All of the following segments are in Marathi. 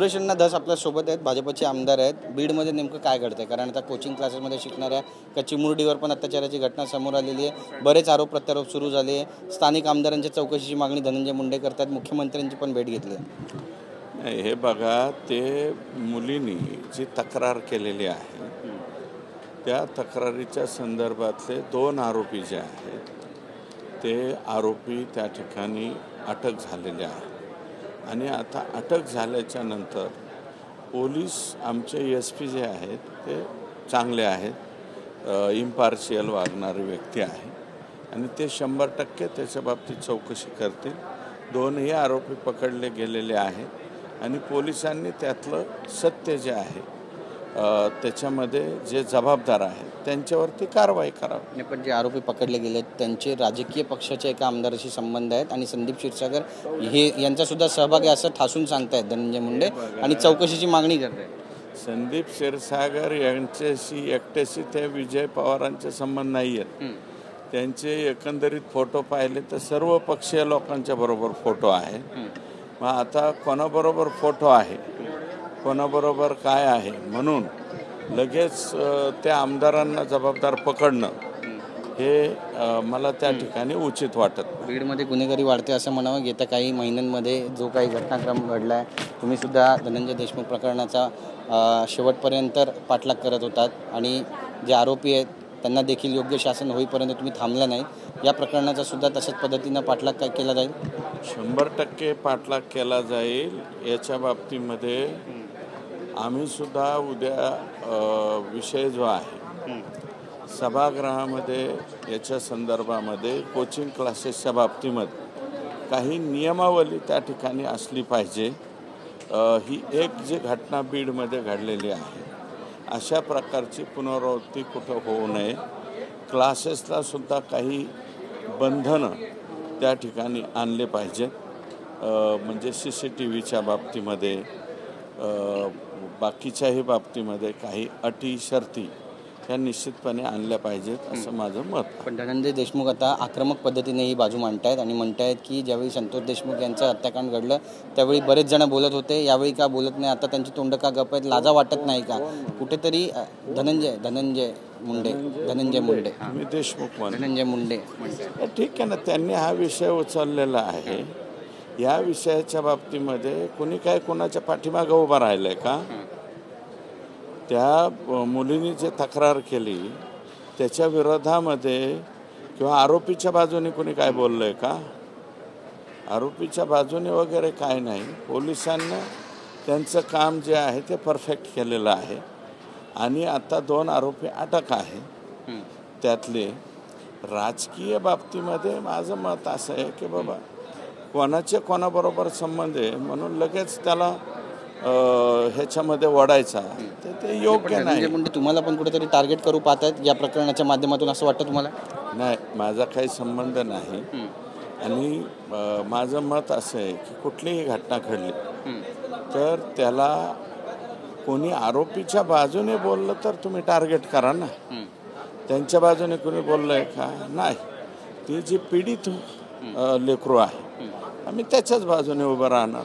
ऑपरेशनना धस आपल्या सोबत आहेत, भाजपचे आमदार आहेत. बीडमध्ये नेमकं काय घडतंय? कारण आता कोचिंग क्लासेसमध्ये शिकणाऱ्या एका चिमुरडीवर पण अत्याचाराची घटना समोर आलेली आहे. बरेच आरोप प्रत्यारोप सुरू झाले आहे. स्थानिक आमदारांच्या चौकशीची मागणी धनंजय मुंडे करतात. मुख्यमंत्र्यांची पण भेट घेतली आहे. हे बघा, ते मुलींनी जी तक्रार केलेली आहे त्या तक्रारीच्या संदर्भातले 2 आरोपी जे आहेत ते आरोपी त्या ठिकाणी अटक झालेले आहेत. आणि आता अटक झाल्याच्या नंतर पोलीस आमचे SP जे आहेत ते चांगले आहेत, इम्पार्शियल वागणारे व्यक्ती आहे आणि ते 100% त्याच्या बाबतीत चौकशी करतील. 2ही आरोपी पकडले गेलेले आहेत आणि पोलिसांनी त्यातलं सत्य जे आहे त्याच्यामध्ये जे जबाबदार आहेत त्यांच्यावरती कारवाई करावी. पण जे आरोपी पकडले गेले त्यांचे राजकीय पक्षाच्या एका आमदाराशी संबंध आहेत आणि संदीप क्षीरसागर हे यांचा सुद्धा सहभाग आहे असं ठासून सांगतायत धनंजय मुंडे आणि चौकशीची मागणी करतायत. संदीप क्षीरसागर यांच्याशी एकट्याशी ते विजय पवारांचे संबंध नाही आहेत. त्यांचे एकंदरीत फोटो पाहिले तर सर्व पक्षीय लोकांच्या बरोबर फोटो आहे. मग आता कोणाबरोबर फोटो आहे, कोणाबरोबर काय आहे म्हणून लगेच त्या आमदारांना जबाबदार पकडणं हे मला त्या ठिकाणी उचित वाटत. बीडमध्ये गुन्हेगारी वाढते असं म्हणावं. येत्या काही महिन्यांमध्ये जो काही घटनाक्रम घडला आहे, तुम्ही सुद्धा धनंजय देशमुख प्रकरणाचा शेवटपर्यंत पाठलाग करत होतात आणि जे आरोपी आहेत त्यांना देखील योग्य शासन होईपर्यंत तुम्ही थांबला नाही. या प्रकरणाचा सुद्धा तशाच पद्धतीनं पाठलाग काय केला जाईल? 100% पाठलाग केला जाईल. याच्या बाबतीमध्ये आम्ही सुद्धा उद्या विषय जो आहे सभागृहामध्ये याच्या संदर्भामध्ये कोचिंग क्लासेसच्या बाबतीमध्ये काही नियमावली त्या ठिकाणी असली पाहिजे. ही एक जी घटना बीडमध्ये घडलेली आहे अशा प्रकारची पुनरावृत्ती कुठं होऊ नये. क्लासेसला सुद्धा काही बंधनं त्या ठिकाणी आणले पाहिजेत. म्हणजे CCTVच्या बाबतीमध्ये, बाकीच्याही बाबतीमध्ये काही अटी शर्ती ह्या निश्चितपणे आणल्या पाहिजेत असं माझं मत. पण धनंजय देशमुख आता आक्रमक पद्धतीने ही बाजू मांडतायत आणि म्हणतायत की ज्यावेळी संतोष देशमुख यांचं हत्याकांड घडलं त्यावेळी बरेच जण बोलत होते, यावेळी का बोलत नाही, आता त्यांची तोंड का गप्प आहेत, लाजा वाटत नाही का? कुठेतरी धनंजय मुंडे मी देशमुख धनंजय मुंडे ठीक आहे ना, त्यांनी हा विषय उचललेला आहे. या विषयाच्या बाबतीमध्ये कोणी काय कोणाच्या पाठीमागं उभं राहिलंय का? त्या मुलीने जे तक्रार केली त्याच्या विरोधामध्ये किंवा आरोपीच्या बाजूने कोणी काय बोललंय का? आरोपीच्या बाजूने वगैरे काय नाही. पोलिसांना त्यांचं काम जे आहे ते परफेक्ट केलेलं आहे आणि आता 2 आरोपी अटक आहे. त्यातले राजकीय बाबतीमध्ये माझं मत असं आहे की बाबा कोणाबरोबर संबंध आहे म्हणून लगेच त्याला ह्याच्यामध्ये ओढायचा ते योग्य नाही. म्हणजे तुम्हाला पण कुठेतरी टार्गेट करू पाहतात या प्रकरणाच्या माध्यमातून असं वाटतं तुम्हाला? नाही, माझा काही संबंध नाही. आणि माझं मत असं आहे की कुठलीही घटना घडली तर त्याला कोणी आरोपीच्या बाजूने बोललं तर तुम्ही टार्गेट करा ना. त्यांच्या बाजूने कोणी बोललं आहे का? नाही. ती जी पीडित लेकरू आहे आम्ही त्याच्याच बाजूने उभं राहणार.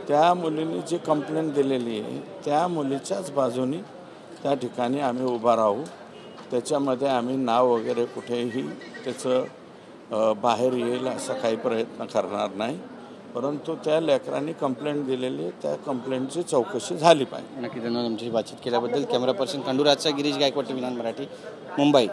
त्या मुलीने जी कंप्लेंट दिलेली आहे त्या मुलीच्याच बाजूने त्या ठिकाणी आम्ही उभा राहू. त्याच्यामध्ये आम्ही नाव वगैरे कुठेही त्याचं बाहेर येईल असा काही प्रयत्न करणार नाही. परंतु त्या लेकरांनी कंप्लेंट दिलेली आहे त्या कंप्लेंटची चौकशी झाली पाहिजे. नक्की धन्यवाद आमची बातचीत केल्याबद्दल. कॅमेरा पर्सन खंडूराजचा गिरीश गायकवाड, TV9 मराठी, मुंबई.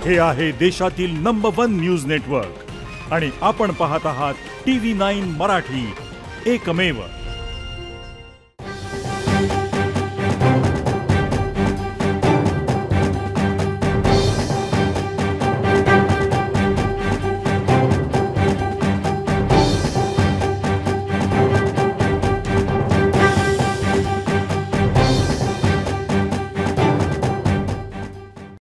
हे आहे देशातील नंबर 1 न्यूज नेटवर्क आणि आपण पाहत आहात TV9 मराठी, एकमेव.